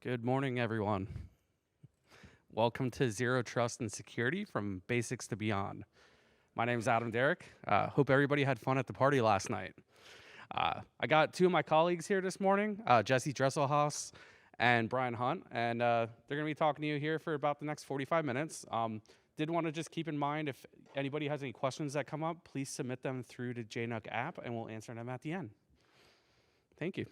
Good morning, everyone. Welcome to Zero Trust and Security from Basics to Beyond. My name is Adam Derrick. Hope everybody had fun at the party last night. I got two of my colleagues here this morning, Jesse Dresselhaus and Brian Hunt, and they're going to be talking to you here for about the next 45 minutes. Did want to just keep in mind, if anybody has any questions that come up, please submit them through the JNUC app, and we'll answer them at the end. Thank you.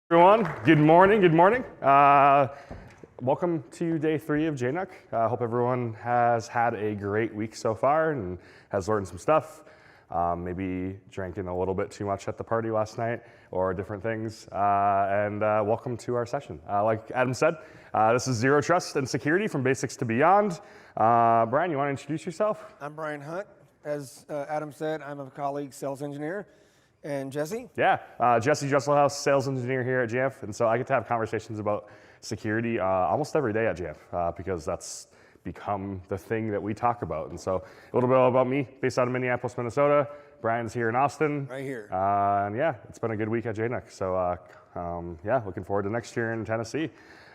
Everyone, good morning, good morning. Welcome to day 3 of JNUC. I hope everyone has had a great week so far and has learned some stuff. Maybe drank in a little bit too much at the party last night or different things. Welcome to our session. Like Adam said, this is Zero Trust and Security from Basics to Beyond. Brian, you want to introduce yourself? I'm Brian Hunt. As Adam said, I'm a colleague sales engineer. And Jesse? Yeah, Jesse Dresselhaus, sales engineer here at Jamf. And so I get to have conversations about security almost every day at Jamf because that's become the thing that we talk about. And so a little bit about me, based out of Minneapolis, Minnesota. Brian's here in Austin. Right here. And yeah, it's been a good week at JNUC. So yeah, looking forward to next year in Tennessee.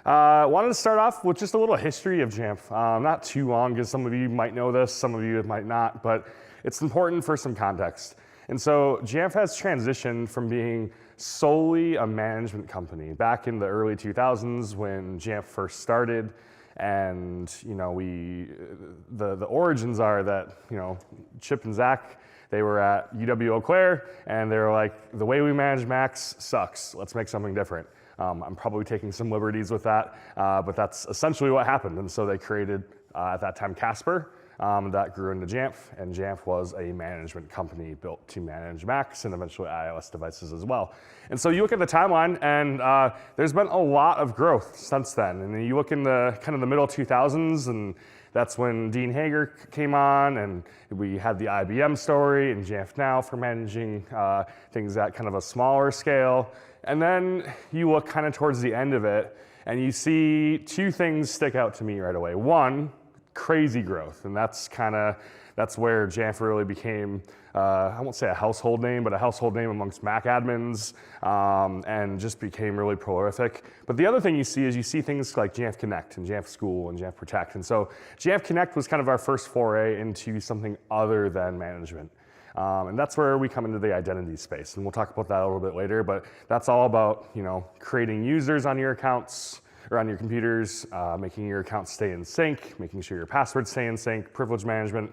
Wanted to start off with just a little history of Jamf. Not too long, because some of you might know this, some of you might not, but it's important for some context. And so Jamf has transitioned from being solely a management company back in the early 2000s when Jamf first started. And you know, the origins are that, you know, Chip and Zach, they were at UW Eau Claire, and they were like, the way we manage Macs sucks. Let's make something different. I'm probably taking some liberties with that, but that's essentially what happened. And so they created, at that time, Casper. That grew into Jamf, and Jamf was a management company built to manage Macs and eventually iOS devices as well. And so you look at the timeline, and there's been a lot of growth since then. And you look in the kind of the middle 2000s, and that's when Dean Hager came on, and we had the IBM story and Jamf Now for managing things at kind of a smaller scale. And then you look kind of towards the end of it, and you see two things stick out to me right away. One, crazy growth, and that's where Jamf really became, I won't say a household name, but a household name amongst Mac admins, and just became really prolific. But the other thing you see is you see things like Jamf Connect and Jamf School and Jamf Protect. And so Jamf Connect was kind of our first foray into something other than management. And that's where we come into the identity space, and we'll talk about that a little bit later, but that's all about, you know, creating users on your accounts or on your computers, making your accounts stay in sync, making sure your passwords stay in sync, privilege management,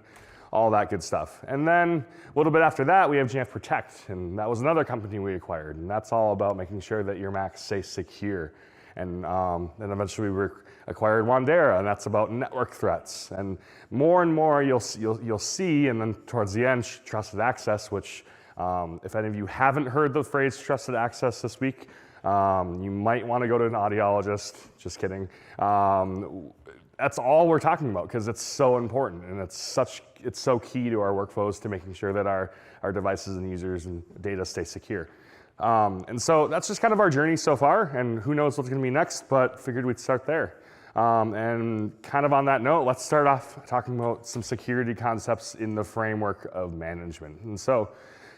all that good stuff. And then a little bit after that, we have Jamf Protect, and that was another company we acquired, and that's all about making sure that your Macs stay secure. And then eventually we acquired Wandera, and that's about network threats. And more you'll see, and then towards the end, trusted access, which if any of you haven't heard the phrase trusted access this week, you might want to go to an audiologist. Just kidding. That's all we're talking about because it's so important, and it's so key to our workflows to making sure that our devices and users and data stay secure. And so that's just kind of our journey so far, and who knows what's going to be next, but figured we'd start there. And kind of on that note, let's start off talking about some security concepts in the framework of management. And so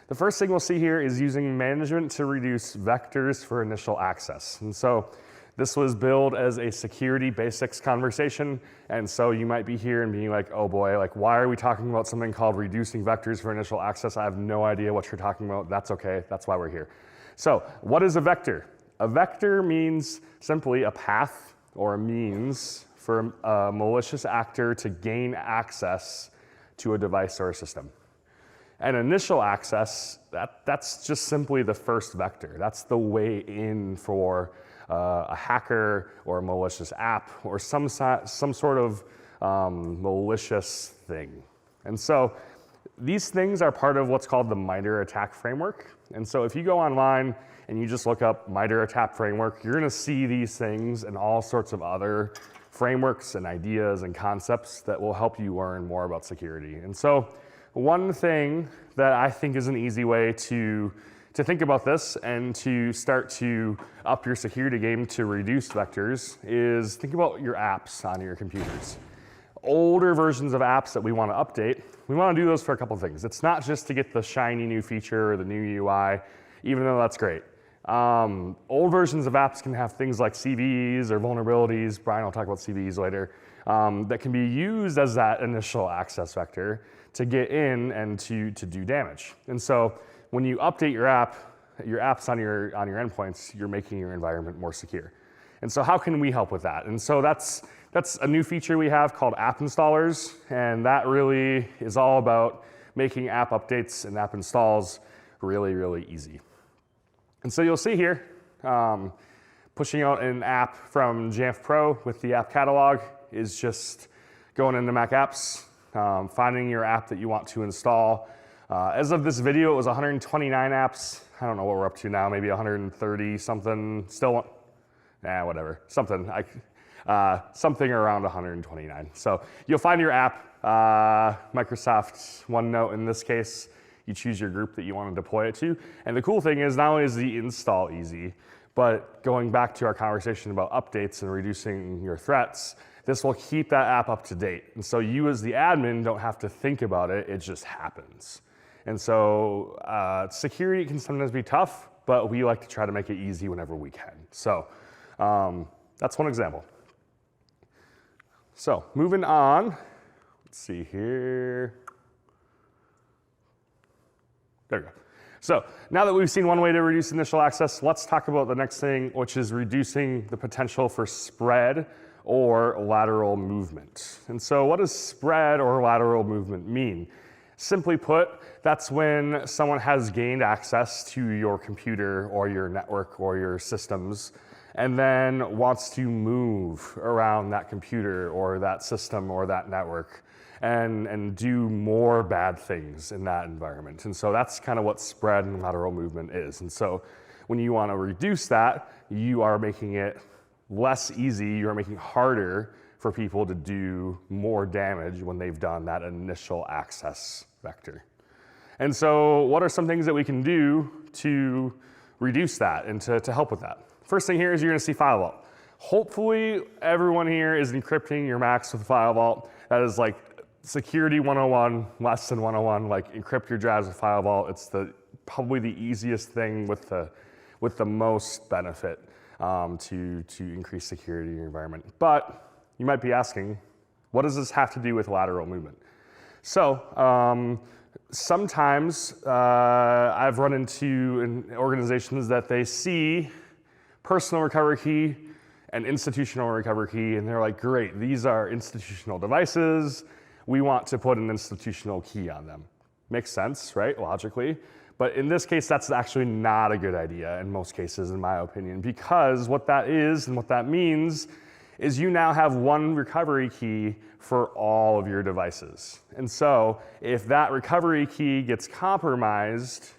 the first thing we'll see here is using management to reduce vectors for initial access. And so this was billed as a security basics conversation. And so you might be here and being like, oh boy, like why are we talking about something called reducing vectors for initial access? I have no idea what you're talking about. That's okay, that's why we're here. So what is a vector? A vector means simply a path or a means for a malicious actor to gain access to a device or a system. And initial access, that's just simply the first vector. That's the way in for a hacker or a malicious app or some sort of malicious thing. And so these things are part of what's called the MITRE ATT&CK framework. And so if you go online and you just look up MITRE ATT&CK framework, you're gonna see these things and all sorts of other frameworks and ideas and concepts that will help you learn more about security. And so one thing that I think is an easy way to think about this and to start to up your security game to reduce vectors is think about your apps on your computers. older versions of apps that we want to update, we want to do those for a couple of things. It's not just to get the shiny new feature or the new UI, even though that's great. Old versions of apps can have things like CVEs or vulnerabilities, Brian will talk about CVEs later, that can be used as that initial access vector to get in and to do damage. And so when you update your apps on your endpoints, you're making your environment more secure. And so how can we help with that? And so that's a new feature we have called app installers, and that really is all about making app updates and app installs really, really easy. And so you'll see here, pushing out an app from Jamf Pro with the app catalog is just going into Mac apps, finding your app that you want to install. As of this video, it was 129 apps. I don't know what we're up to now, maybe 130 something, still, whatever, something around 129. So you'll find your app, Microsoft OneNote in this case. You choose your group that you want to deploy it to. And the cool thing is not only is the install easy, but going back to our conversation about updates and reducing your threats, this will keep that app up to date. And so you as the admin don't have to think about it, it just happens. And so security can sometimes be tough, but we like to try to make it easy whenever we can. So that's one example. So moving on, let's see here. There we go. So now that we've seen one way to reduce initial access, let's talk about the next thing, which is reducing the potential for spread or lateral movement. And so what does spread or lateral movement mean? Simply put, that's when someone has gained access to your computer or your network or your systems and then wants to move around that computer or that system or that network and do more bad things in that environment. And so that's kind of what spread and lateral movement is. And so when you want to reduce that, you are making it less easy, you're making it harder for people to do more damage when they've done that initial access vector. And so what are some things that we can do to reduce that and to help with that? First thing here is you're going to see file vault. Hopefully everyone here is encrypting your Macs with file vault. That is like security 101, less than 101, like encrypt your drives with file vault. It's probably the easiest thing with the most benefit to increase security in your environment. But you might be asking, what does this have to do with lateral movement? So sometimes I've run into organizations that they see personal recovery key and institutional recovery key, and they're like, great, these are institutional devices. We want to put an institutional key on them. Makes sense, right, logically? But in this case, that's actually not a good idea in most cases, in my opinion, because what that is and what that means is you now have one recovery key for all of your devices. And so if that recovery key gets compromised,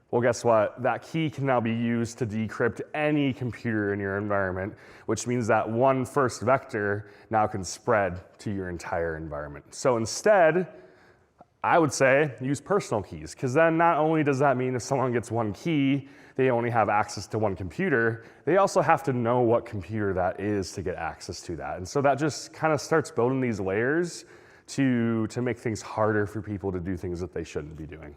well, guess what? That key can now be used to decrypt any computer in your environment, which means that one first vector now can spread to your entire environment. So instead, I would say use personal keys, because then not only does that mean if someone gets one key, they only have access to one computer, they also have to know what computer that is to get access to that. And so that just kind of starts building these layers to make things harder for people to do things that they shouldn't be doing.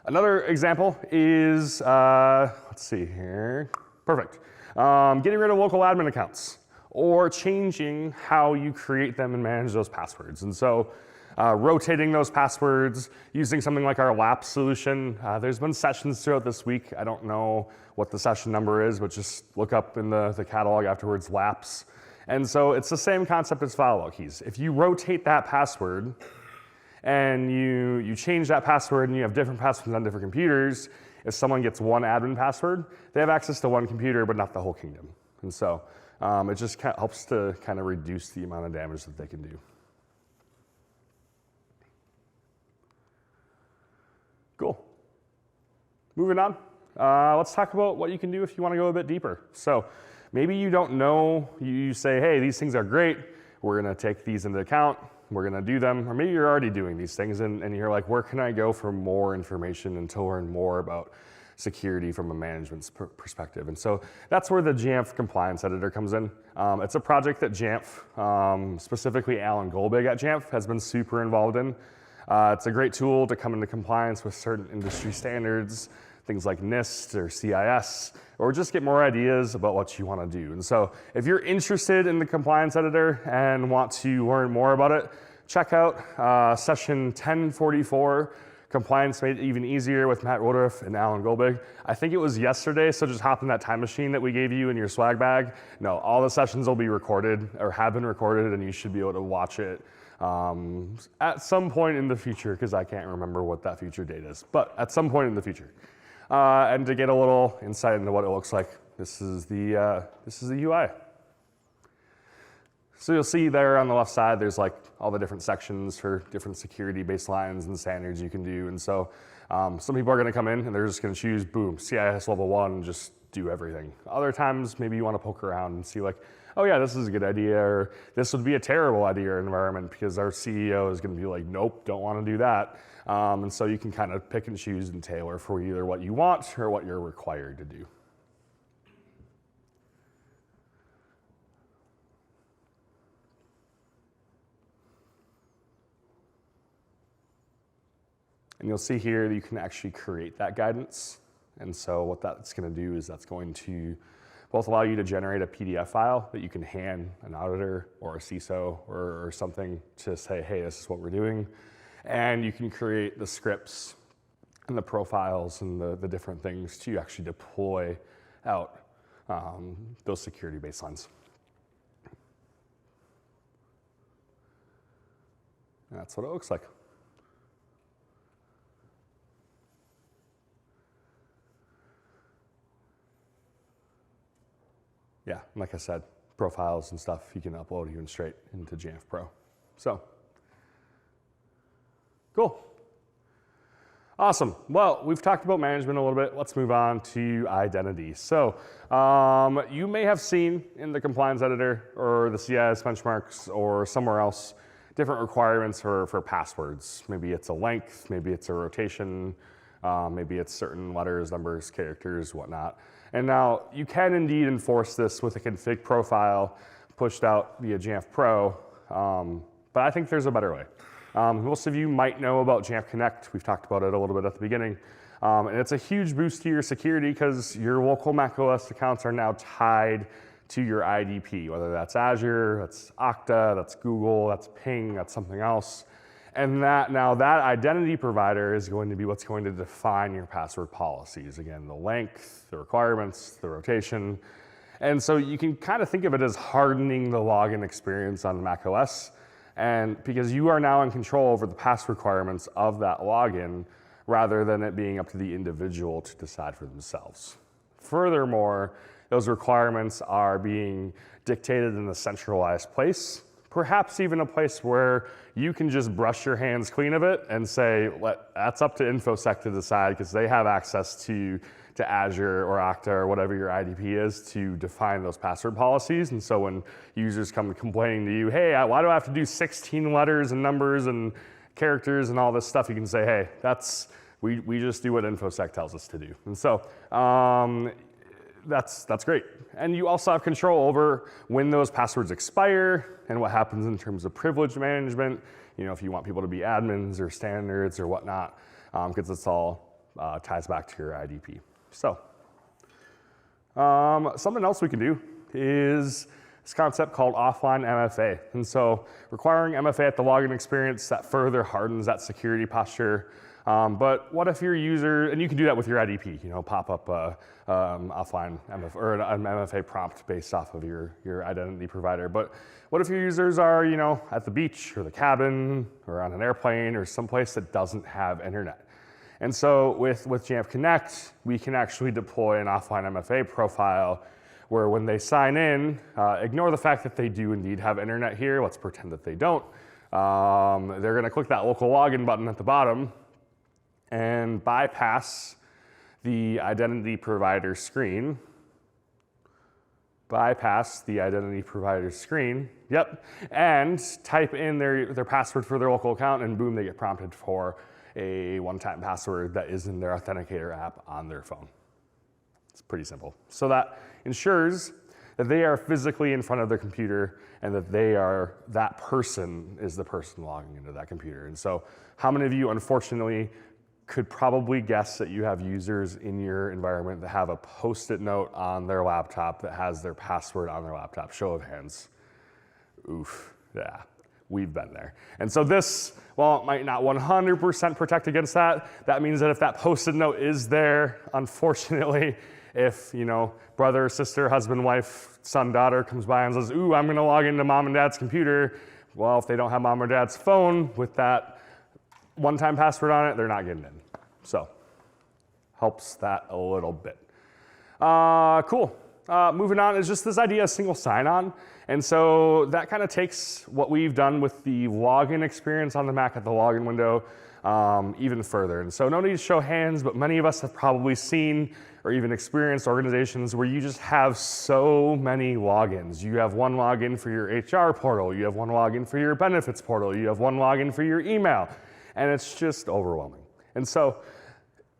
Another example is, let's see here, perfect. Getting rid of local admin accounts or changing how you create them and manage those passwords. And so rotating those passwords, using something like our LAPS solution. There's been sessions throughout this week. I don't know what the session number is, but just look up in the catalog afterwards, LAPS. And so it's the same concept as file vault keys. If you rotate that password, and you change that password and you have different passwords on different computers, if someone gets one admin password, they have access to one computer, but not the whole kingdom. And so it just helps to kind of reduce the amount of damage that they can do. Cool. Moving on, let's talk about what you can do if you want to go a bit deeper. So maybe you don't know, you say, hey, these things are great, we're going to take these into account, we're going to do them, or maybe you're already doing these things and you're like, where can I go for more information and to learn more about security from a management perspective. And so that's where the Jamf compliance editor comes in. It's a project that Jamf, specifically Alan Golbig at Jamf, has been super involved in. It's a great tool to come into compliance with certain industry standards, things like NIST or CIS, or just get more ideas about what you want to do. And so if you're interested in the compliance editor and want to learn more about it, check out session 1044, Compliance Made Even Easier with Matt Roderiff and Alan Golbig. I think it was yesterday, so just hop in that time machine that we gave you in your swag bag. No, all the sessions will be recorded or have been recorded, and you should be able to watch it at some point in the future, because I can't remember what that future date is, but at some point in the future. And to get a little insight into what it looks like, this is the UI. So you'll see there on the left side, there's like all the different sections for different security baselines and standards you can do. And so some people are gonna come in and they're just gonna choose, boom, CIS level 1, and just do everything. Other times, maybe you wanna poke around and see like, oh yeah, this is a good idea, or this would be a terrible idea or environment because our CEO is gonna be like, nope, don't wanna do that. And so you can kind of pick and choose and tailor for either what you want or what you're required to do. And you'll see here that you can actually create that guidance. And so what that's going to do is that's going to both allow you to generate a PDF file that you can hand an auditor or a CISO or something to say, hey, this is what we're doing. And you can create the scripts and the profiles and the different things to actually deploy out those security baselines. And that's what it looks like. Yeah, like I said, profiles and stuff you can upload even straight into Jamf Pro. So, cool. Awesome. Well, we've talked about management a little bit. Let's move on to identity. So, you may have seen in the compliance editor or the CIS benchmarks or somewhere else different requirements for passwords. Maybe it's a length, maybe it's a rotation, maybe it's certain letters, numbers, characters, whatnot. And now you can indeed enforce this with a config profile pushed out via Jamf Pro, but I think there's a better way. Most of you might know about Jamf Connect. We've talked about it a little bit at the beginning. And it's a huge boost to your security because your local macOS accounts are now tied to your IDP, whether that's Azure, that's Okta, that's Google, that's Ping, that's something else. And that identity provider is going to be what's going to define your password policies. Again, the length, the requirements, the rotation. And so you can kind of think of it as hardening the login experience on macOS. And because you are now in control over the pass requirements of that login, rather than it being up to the individual to decide for themselves. Furthermore, those requirements are being dictated in a centralized place, perhaps even a place where you can just brush your hands clean of it and say, that's up to InfoSec to decide because they have access to Azure or Okta or whatever your IDP is to define those password policies. And so when users come complaining to you, hey, why do I have to do 16 letters and numbers and characters and all this stuff? You can say, hey, we just do what InfoSec tells us to do. And so that's great. And you also have control over when those passwords expire and what happens in terms of privilege management. You know, if you want people to be admins or standards or whatnot, because it's all ties back to your IDP. So something else we can do is this concept called offline MFA. And so requiring MFA at the login experience, that further hardens that security posture. But what if your user, and you can do that with your IDP, you know, pop up offline MFA, or an MFA prompt based off of your identity provider. But what if your users are, you know, at the beach or the cabin or on an airplane or someplace that doesn't have internet? And so with Jamf Connect, we can actually deploy an offline MFA profile where when they sign in, ignore the fact that they do indeed have internet here. Let's pretend that they don't. They're going to click that local login button at the bottom and bypass the identity provider screen. Yep. And type in their password for their local account, and boom, they get prompted for a one-time password that is in their authenticator app on their phone. It's pretty simple. So that ensures that they are physically in front of their computer and that person is the person logging into that computer. And so how many of you, unfortunately, could probably guess that you have users in your environment that have a Post-it note on their laptop that has their password on their laptop? Show of hands. Oof, yeah, we've been there. And so this, while it might not 100% protect against that, that means that if that Post-it note is there, unfortunately, if, brother, sister, husband, wife, son, daughter comes by and says, ooh, I'm gonna log into mom and dad's computer. Well, if they don't have mom or dad's phone with that one-time password on it, they're not getting in. So, helps that a little bit. Cool. Moving on is just this idea of single sign-on. And so that kind of takes what we've done with the login experience on the Mac at the login window even further. And so no need to show hands, but many of us have probably seen or even experienced organizations where you just have so many logins. You have one login for your HR portal, you have one login for your benefits portal, you have one login for your email, and it's just overwhelming. And so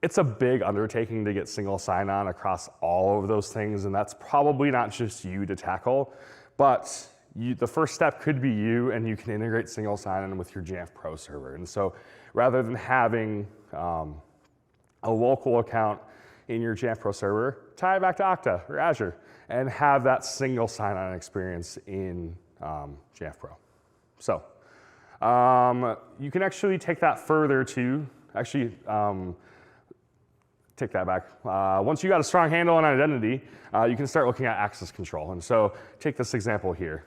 it's a big undertaking to get single sign-on across all of those things, and that's probably not just you to tackle, but the first step could be you, and you can integrate single sign-on with your Jamf Pro server. And so rather than having a local account in your Jamf Pro server, tie it back to Okta or Azure and have that single sign-on experience in Jamf Pro. So you can actually take that further to, take that back. Once you got a strong handle on identity, you can start looking at access control. And so take this example here.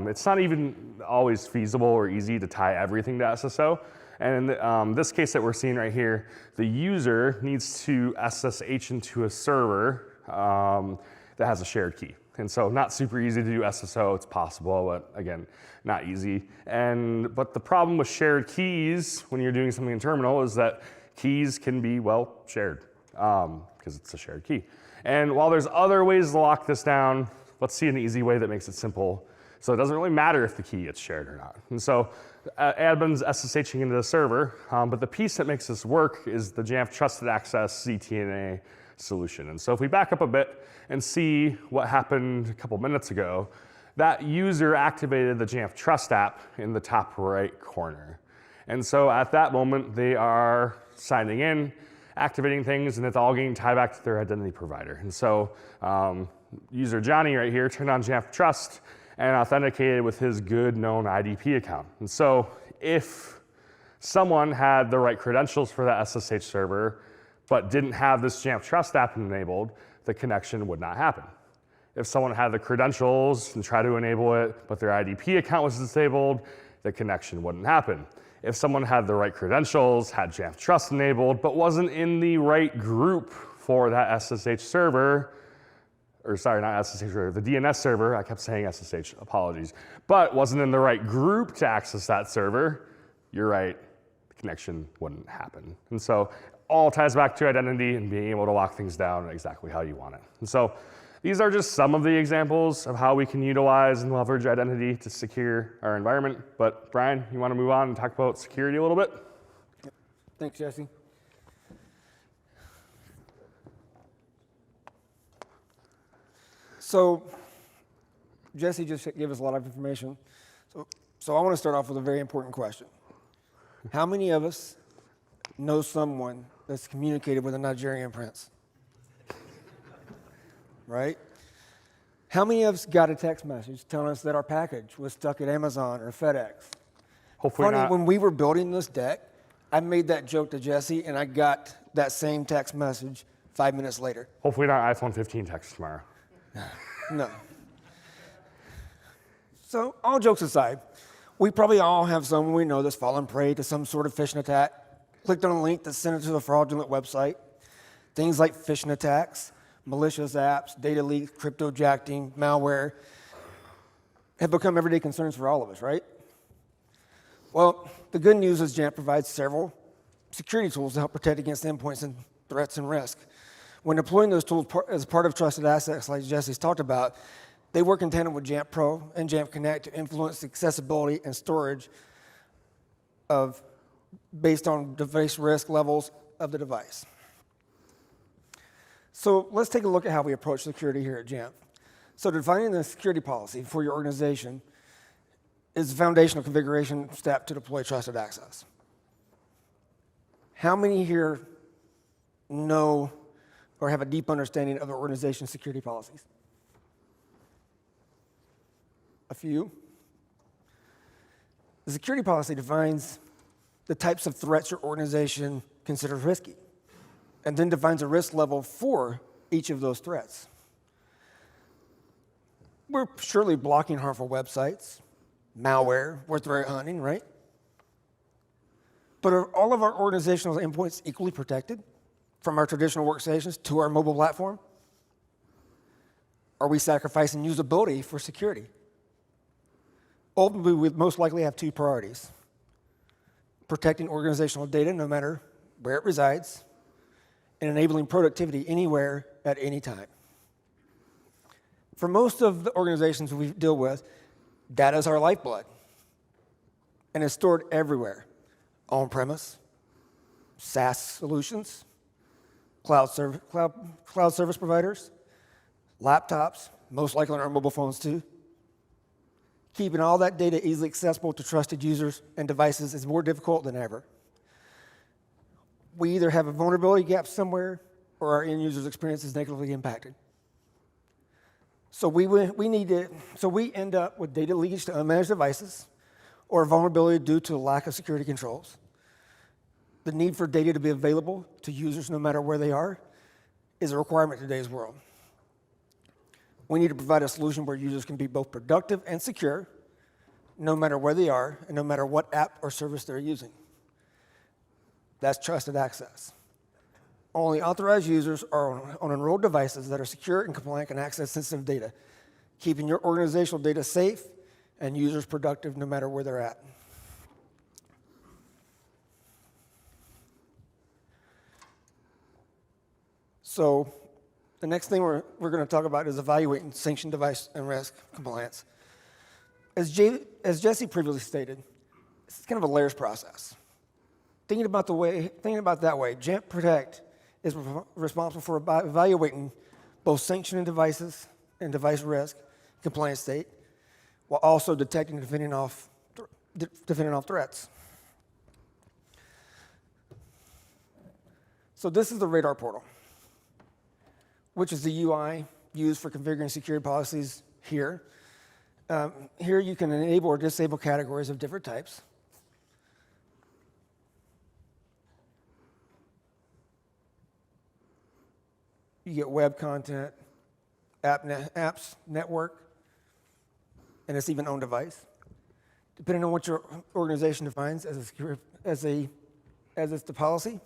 It's not even always feasible or easy to tie everything to SSO. And in this case that we're seeing right here, the user needs to SSH into a server that has a shared key. And so not super easy to do SSO, it's possible, but again, not easy. But the problem with shared keys when you're doing something in terminal is that keys can be, well, shared because it's a shared key. And while there's other ways to lock this down, let's see an easy way that makes it simple. So it doesn't really matter if the key is shared or not. And so admin's SSHing into the server, but the piece that makes this work is the Jamf Trusted Access ZTNA solution. And so if we back up a bit and see what happened a couple minutes ago, that user activated the Jamf Trust app in the top right corner. And so at that moment, they are signing in, activating things, and it's all getting tied back to their identity provider. And so user Johnny right here turned on Jamf Trust and authenticated with his good known IDP account. And so if someone had the right credentials for that SSH server, but didn't have this Jamf Trust app enabled, the connection would not happen. If someone had the credentials and tried to enable it, but their IDP account was disabled, the connection wouldn't happen. If someone had the right credentials, had Jamf Trust enabled, but wasn't in the right group for that SSH server, or sorry, not SSH server, the DNS server, I kept saying SSH, apologies, but wasn't in the right group to access that server, you're right, the connection wouldn't happen. And so all ties back to identity and being able to lock things down exactly how you want it. And so these are just some of the examples of how we can utilize and leverage identity to secure our environment. But Brian, you want to move on and talk about security a little bit? Yep. Thanks, Jesse. So Jesse just gave us a lot of information. So I want to start off with a very important question. How many of us know someone that's communicated with a Nigerian prince? Right? How many of us got a text message telling us that our package was stuck at Amazon or FedEx? Hopefully Funny, not. when we were building this deck, I made that joke to Jesse, and I got that same text message 5 minutes later. Hopefully not iPhone 15 text tomorrow. No. So, all jokes aside, we probably all have someone we know that's fallen prey to some sort of phishing attack, clicked on a link that sent it to a fraudulent website. Things like phishing attacks, malicious apps, data leaks, cryptojacking, malware have become everyday concerns for all of us, right? Well, the good news is Jamf provides several security tools to help protect against endpoints and threats and risk. When deploying those tools as part of trusted assets like Jesse's talked about, they work in tandem with Jamf Pro and Jamf Connect to influence the accessibility and storage of based on device risk levels of the device. So let's take a look at how we approach security here at Jamf. So defining the security policy for your organization is the foundational configuration step to deploy trusted access. How many here know or have a deep understanding of the organization's security policies? A few. The security policy defines the types of threats your organization considers risky, and then defines a risk level for each of those threats. We're surely blocking harmful websites, malware, we're threat hunting, right? But are all of our organizational endpoints equally protected, from our traditional workstations to our mobile platform? Are we sacrificing usability for security? Ultimately, we would most likely have two priorities: protecting organizational data no matter where it resides, and enabling productivity anywhere at any time. For most of the organizations we deal with, data is our lifeblood, and it's stored everywhere: on-premise, SaaS solutions, cloud service providers, laptops, most likely on our mobile phones too. Keeping all that data easily accessible to trusted users and devices is more difficult than ever. We either have a vulnerability gap somewhere, or our end users' experience is negatively impacted. So we end up with data leakage to unmanaged devices, or vulnerability due to a lack of security controls. The need for data to be available to users no matter where they are is a requirement in today's world. We need to provide a solution where users can be both productive and secure, no matter where they are and no matter what app or service they're using. That's trusted access. Only authorized users are on enrolled devices that are secure and compliant can access sensitive data, keeping your organizational data safe and users productive no matter where they're at. So the next thing we're going to talk about is evaluating sanctioned device and risk compliance. As Jesse previously stated, it's kind of a layers process. Thinking about that way, Jamf Protect is responsible for evaluating both sanctioned devices and device risk compliance state, while also detecting and defending off threats. So this is the radar portal, which is the UI used for configuring security policies here. Here you can enable or disable categories of different types. You get web content, apps, network, and it's even on device. Depending on what your organization defines as the policy,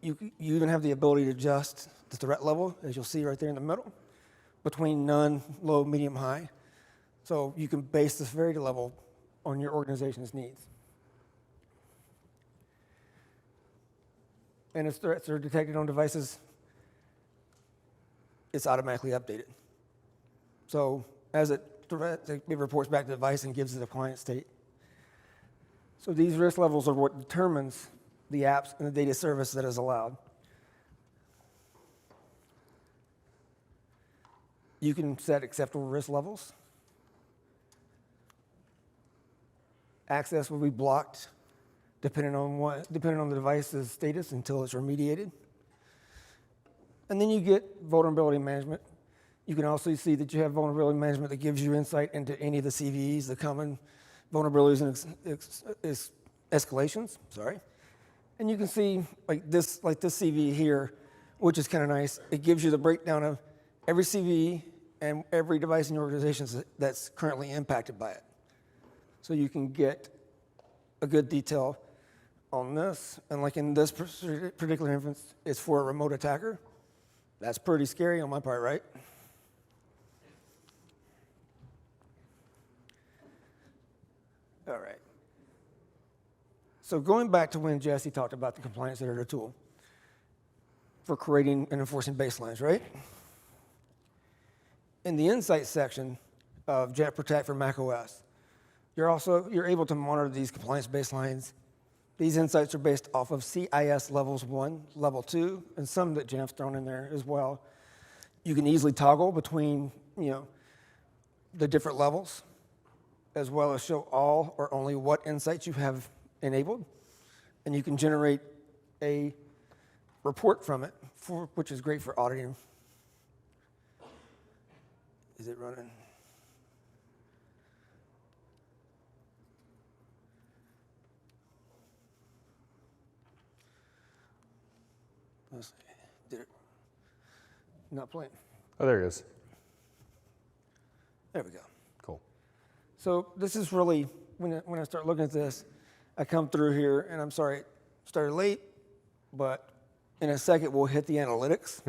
you even have the ability to adjust the threat level, as you'll see right there in the middle, between none, low, medium, high. So you can base the severity level on your organization's needs. And if threats are detected on devices, it's automatically updated. So as it reports back to the device and gives it a client state. So these risk levels are what determines the apps and the data service that is allowed. You can set acceptable risk levels. Access will be blocked depending on the device's status until it's remediated. And then you get vulnerability management. You can also see that you have vulnerability management that gives you insight into any of the CVEs, the common vulnerabilities and escalations. And you can see like this CVE here, which is kind of nice. It gives you the breakdown of every CVE and every device in your organization that's currently impacted by it. So you can get a good detail on this. And like in this particular instance, it's for a remote attacker. That's pretty scary on my part, right? All right. So going back to when Jesse talked about the compliance editor tool for creating and enforcing baselines, right? In the Insights section of Jamf Protect for macOS, you're able to monitor these compliance baselines These insights are based off of CIS levels 1, level 2, and some that Jamf's thrown in there as well. You can easily toggle between, the different levels, as well as show all or only what insights you have enabled. And you can generate a report from it, which is great for auditing. Is it running? Let's see. Did it not playing? Oh, there it is. There we go. Cool. So this is really, when I start looking at this, I come through here, and I'm sorry, it started late, but in a second we'll hit the analytics.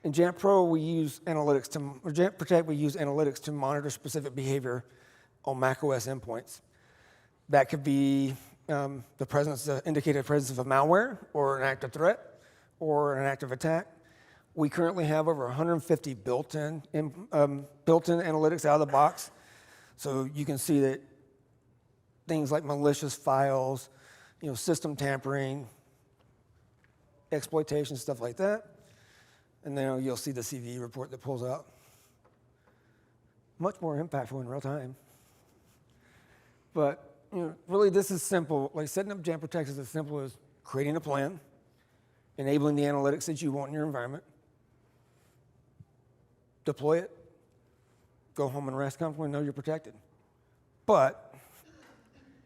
In Jamf Pro, we use analytics or Jamf Protect, we use analytics to monitor specific behavior on macOS endpoints. That could be the indicated presence of a malware, or an active threat, or an active attack. We currently have over 150 built-in analytics out of the box. So you can see that things like malicious files, system tampering, exploitation, stuff like that. And then you'll see the CV report that pulls out. Much more impactful in real time. But really this is simple. Like setting up Jamf Protect is as simple as creating a plan, enabling the analytics that you want in your environment, deploy it, go home and rest comfortably, know you're protected. But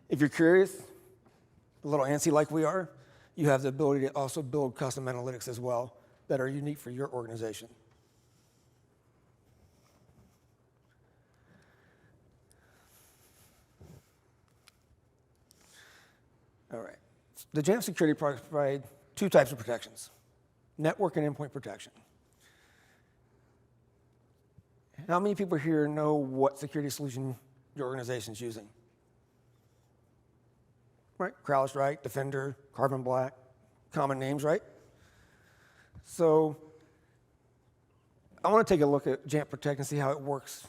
if you're curious, a little antsy like we are, you have the ability to also build custom analytics as well that are unique for your organization. All right. The Jamf security products provide two types of protections: network and endpoint protection. How many people here know what security solution your organization is using? Right? CrowdStrike, Defender, Carbon Black, common names, right? So I want to take a look at Jamf Protect and see how it works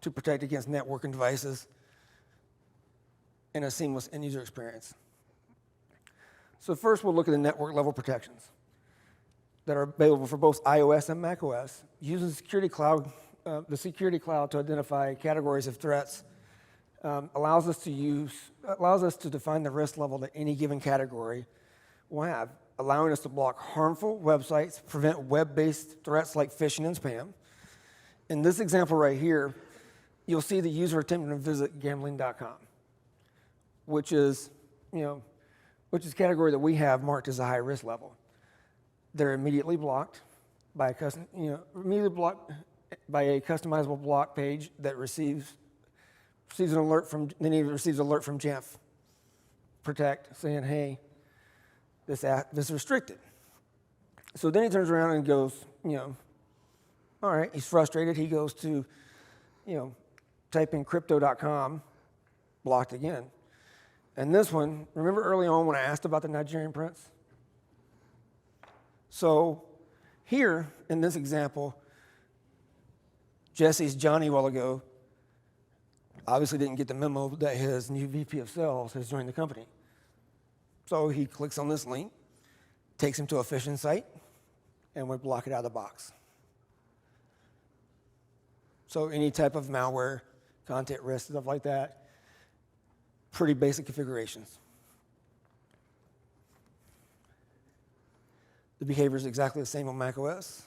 to protect against networking devices in a seamless end-user experience. So first, we'll look at the network level protections that are available for both iOS and macOS. Using the security cloud to identify categories of threats allows us to define the risk level that any given category will have, allowing us to block harmful websites, prevent web-based threats like phishing and spam. In this example right here, you'll see the user attempting to visit gambling.com, which is a category that we have marked as a high risk level. They're immediately blocked by a customizable block page that receives an alert from Jamf Protect saying, hey, this is restricted. So then he turns around and goes, all right, he's frustrated. He goes to, type in crypto.com, blocked again. And this one, remember early on when I asked about the Nigerian prince? So here, in this example, Jesse's Johnny a while ago obviously didn't get the memo that his new VP of sales has joined the company. So he clicks on this link, takes him to a phishing site, and we block it out of the box. So any type of malware, content risk, stuff like that, pretty basic configurations. The behavior is exactly the same on macOS.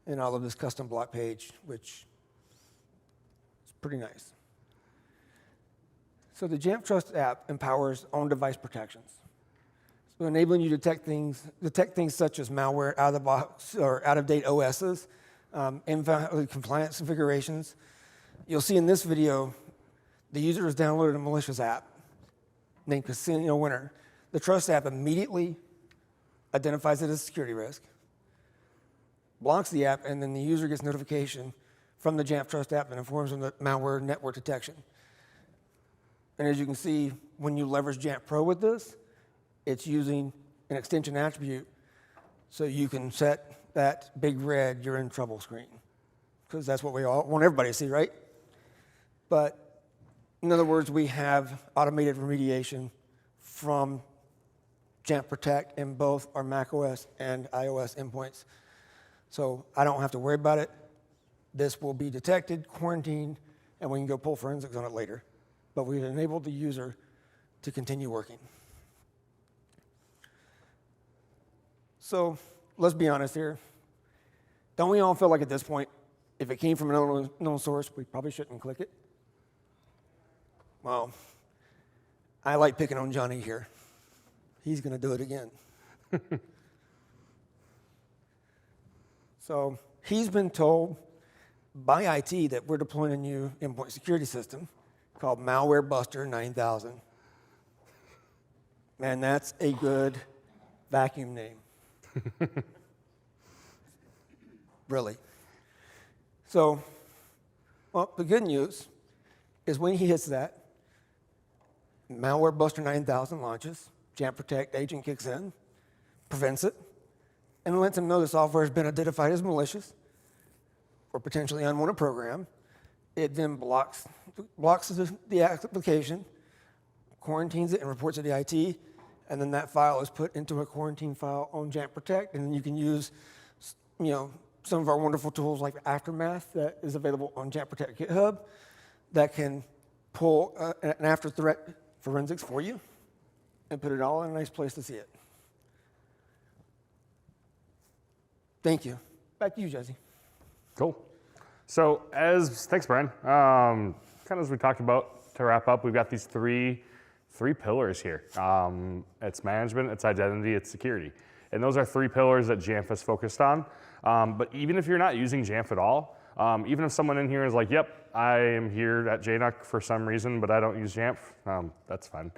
And all of this custom block page, which is pretty nice. So the Jamf Trust app empowers on-device protections. So enabling you to detect things such as malware, out of the box or out-of-date OSs, invalid compliance configurations. You'll see in this video, the user has downloaded a malicious app named Casino Winner. The Trust app immediately identifies it as a security risk, blocks the app, and then the user gets notification from the Jamf Trust app that informs them that malware network detection. And as you can see, when you leverage Jamf Pro with this, it's using an extension attribute so you can set that big red "you're in trouble" screen, because that's what we all want everybody to see, right? But in other words, we have automated remediation from Jamf Protect in both our macOS and iOS endpoints. So I don't have to worry about it. This will be detected, quarantined, and we can go pull forensics on it later. But we've enabled the user to continue working. So let's be honest here. Don't we all feel like at this point, if it came from an unknown source, we probably shouldn't click it? Well, I like picking on Johnny here. He's going to do it again. So he's been told by IT that we're deploying a new endpoint security system called Malware Buster 9000. Man, that's a good vacuum name. Really. So, well, the good news is when he hits that, Malware Buster 9000 launches, Jamf Protect agent kicks in, prevents it, and lets him know the software has been identified as malicious or potentially unwanted program. It then blocks the application, quarantines it, and reports it to IT, and then that file is put into a quarantine file on Jamf Protect, and then you can use, some of our wonderful tools like Aftermath that is available on Jamf Protect GitHub that can pull an after threat forensics for you and put it all in a nice place to see it. Thank you. Back to you, Jesse. Cool. So thanks, Brian. Kind of as we talked about to wrap up, we've got these three pillars here. It's management, it's identity, it's security. And those are three pillars that Jamf is focused on. But even if you're not using Jamf at all, even if someone in here is like, yep, I am here at JNUC for some reason, but I don't use Jamf, that's fine.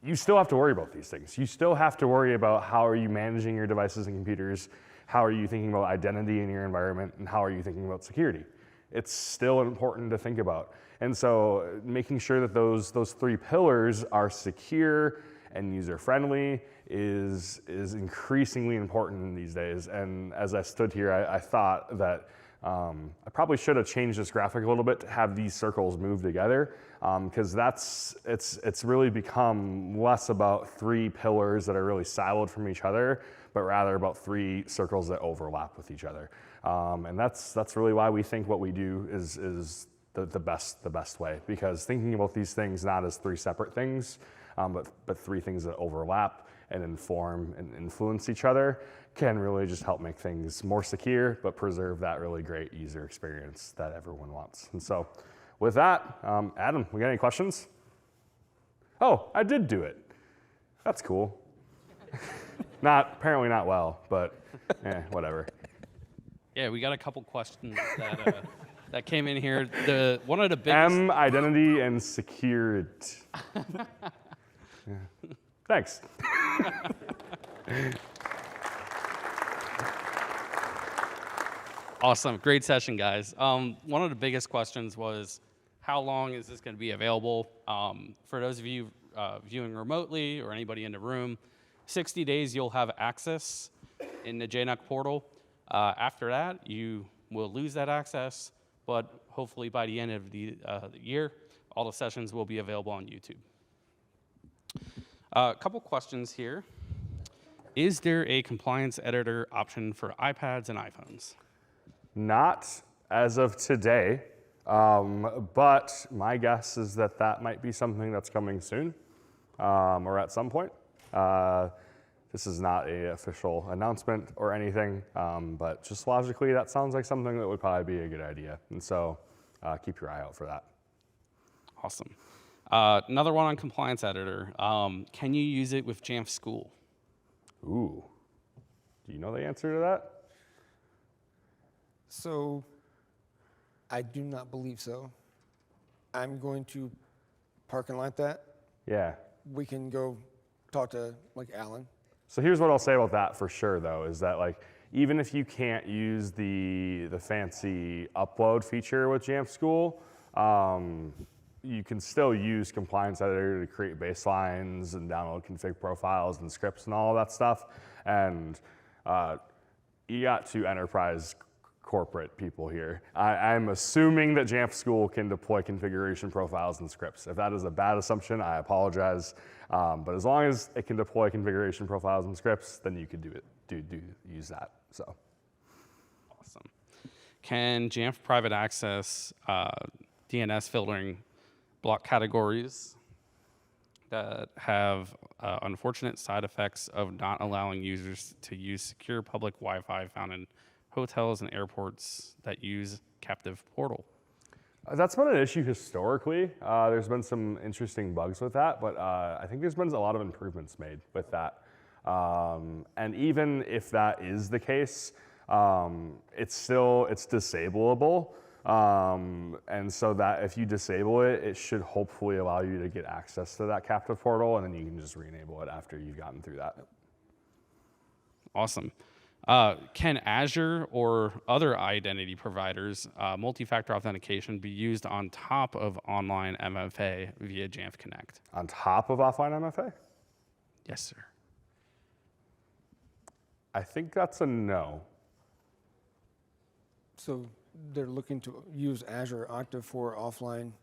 You still have to worry about these things. You still have to worry about how are you managing your devices and computers, how are you thinking about identity in your environment, and how are you thinking about security. It's still important to think about. And so making sure that those three pillars are secure and user-friendly is increasingly important in these days. And as I stood here, I thought that I probably should have changed this graphic a little bit to have these circles move together, because it's really become less about three pillars that are really siloed from each other, but rather about three circles that overlap with each other. And that's really why we think what we do is the best way, because thinking about these things not as three separate things, but three things that overlap and inform and influence each other can really just help make things more secure, but preserve that really great user experience that everyone wants. And so with that, Adam, we got any questions? Oh, I did do it. That's cool. Apparently not well, but whatever. Yeah, we got a couple questions that came in here. One of the biggest identity and security. Yeah. Thanks. Awesome, great session, guys. One of the biggest questions was, how long is this going to be available? For those of you viewing remotely or anybody in the room, 60 days you'll have access in the JNUC portal. After that, you will lose that access, but hopefully by the end of the year, all the sessions will be available on YouTube. A couple questions here. Is there a compliance editor option for iPads and iPhones? Not as of today, but my guess is that might be something that's coming soon, or at some point. This is not an official announcement or anything, but just logically, that sounds like something that would probably be a good idea. And so keep your eye out for that. Awesome. Another one on compliance editor. Can you use it with Jamf School? Ooh. Do you know the answer to that? So I do not believe so. I'm going to park and light that. Yeah. We can go talk to Alan. So here's what I'll say about that for sure, though, is that even if you can't use the fancy upload feature with Jamf School, you can still use Compliance Editor to create baselines and download config profiles and scripts and all of that stuff. And you got two enterprise corporate people here. I'm assuming that Jamf School can deploy configuration profiles and scripts. If that is a bad assumption, I apologize. But as long as it can deploy configuration profiles and scripts, then you could use that. So, Awesome. Can Jamf private access DNS filtering block categories that have unfortunate side effects of not allowing users to use secure public Wi-Fi found in hotels and airports that use captive portal? That's been an issue historically. There's been some interesting bugs with that, but I think there's been a lot of improvements made with that. And even if that is the case, it's disableable. And so that if you disable it, it should hopefully allow you to get access to that captive portal, and then you can just re-enable it after you've gotten through that. Awesome. Can Azure or other identity providers multi-factor authentication be used on top of online MFA via Jamf Connect? On top of offline MFA? Yes, sir. I think that's a no. So they're looking to use Azure Okta for offline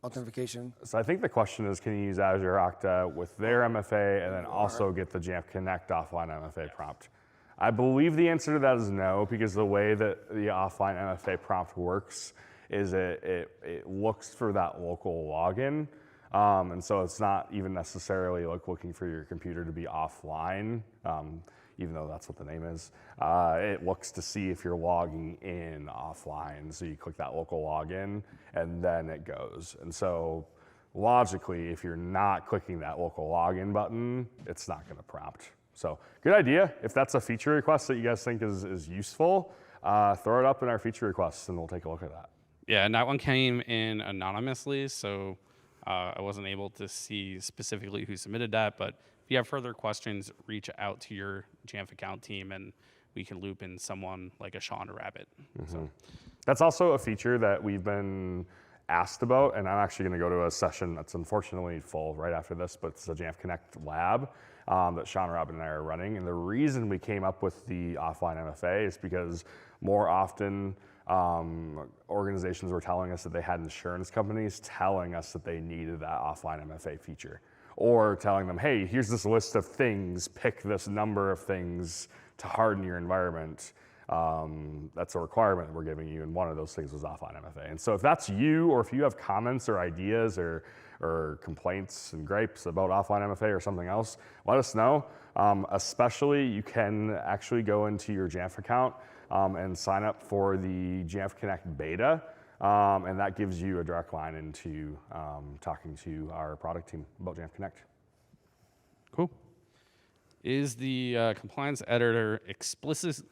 authentication. So I think the question is, can you use Azure Okta with their MFA and then also get the Jamf Connect offline MFA prompt? I believe the answer to that is no, because the way that the offline MFA prompt works is it looks for that local login. And so it's not even necessarily like looking for your computer to be offline, even though that's what the name is. It looks to see if you're logging in offline. So you click that local login and then it goes. And so logically, if you're not clicking that local login button, it's not gonna prompt. So good idea. If that's a feature request that you guys think is useful, throw it up in our feature requests and we'll take a look at that. Yeah, and that one came in anonymously, so I wasn't able to see specifically who submitted that, but if you have further questions, reach out to your Jamf account team and we can loop in someone like a Sean Rabbit. So. That's also a feature that we've been asked about, and I'm actually gonna go to a session that's unfortunately full right after this, but it's a Jamf Connect lab that Sean Rabbit and I are running. And the reason we came up with the offline MFA is because more often organizations were telling us that they had insurance companies telling us that they needed that offline MFA feature, or telling them, hey, here's this list of things, pick this number of things to harden your environment. That's a requirement that we're giving you, and one of those things was offline MFA. And so if that's you, or if you have comments or ideas or complaints and gripes about offline MFA or something else, let us know. Especially, you can actually go into your Jamf account and sign up for the Jamf Connect beta, and that gives you a direct line into talking to our product team about Jamf Connect. Cool. Is the compliance editor explicitly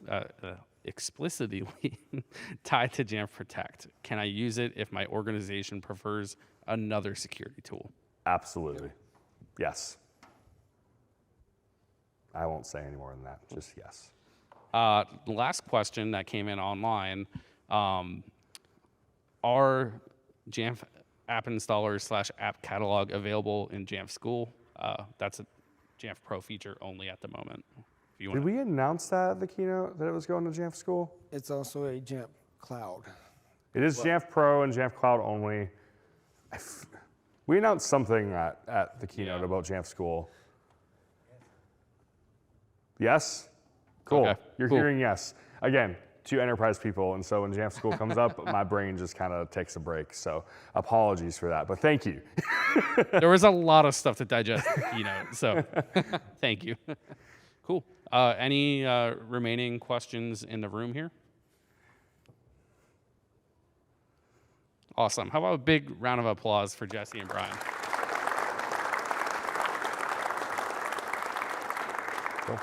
tied to Jamf Protect? Can I use it if my organization prefers another security tool? Absolutely. Yes. I won't say any more than that, just yes. The last question that came in online, are Jamf app installers / app catalog available in Jamf School? That's a Jamf Pro feature only at the moment. If you Did we announce that at the keynote, that it was going to Jamf School? It's also a Jamf Cloud. It is Jamf Pro and Jamf Cloud only. We announced something at the keynote about Jamf School. Yes? Cool. Okay, You're cool. hearing yes. Again, two enterprise people, and so when Jamf School comes up, my brain just kind of takes a break. So apologies for that, but thank you. There was a lot of stuff to digest in the keynote, so thank you. Cool. Any remaining questions in the room here? Awesome. How about a big round of applause for Jesse and Brian? Cool.